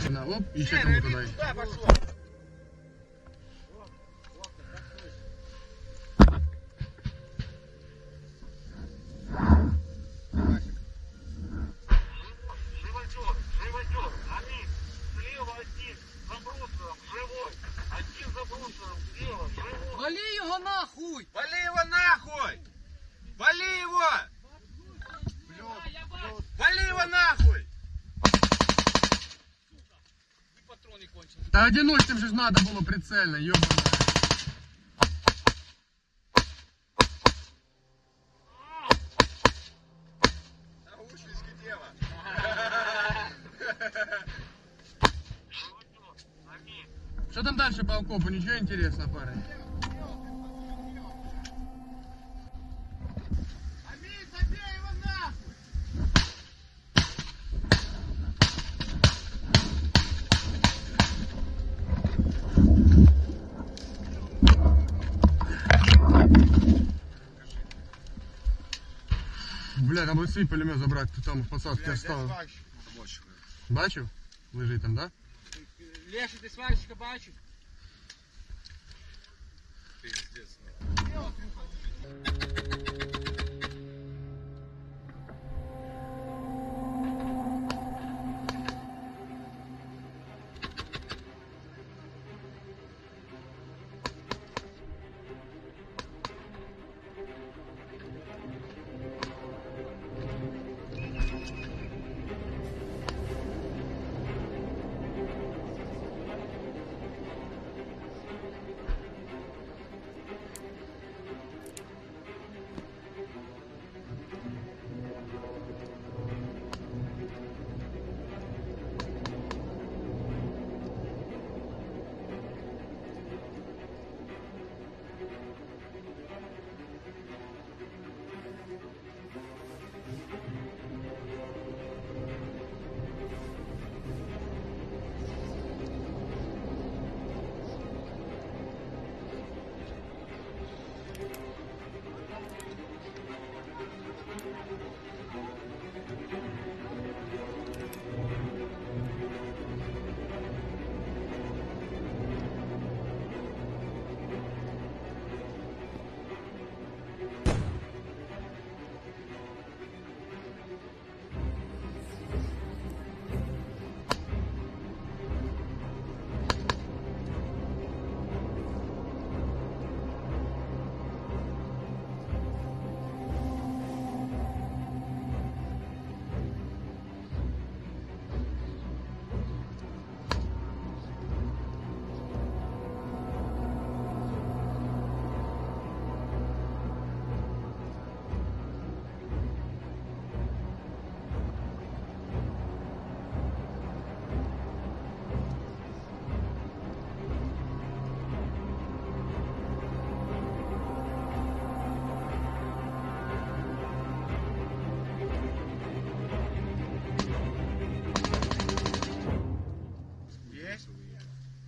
На, оп, и еще кому-то дай. Живодер, они слева один, за брустером, живой, один за брустером, слева, живой. Вали его нахуй! Вали его нахуй! Вали его! Вали его нахуй! Патроны кончились. Да одиночным же надо было прицельно, ёбаная. Наушнички дело. Что там дальше по окопу? Ничего интересного, парень? Бля, там свій пулемет забрати, ти там в посадці осталось. Бачив? Лежить там, да? Леша, ти сварщика бачив? Пиздец.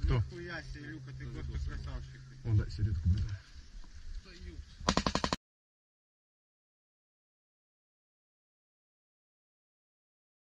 Кто? Хуя себе, Илюха, ты просто красавчик. О, да, сидит.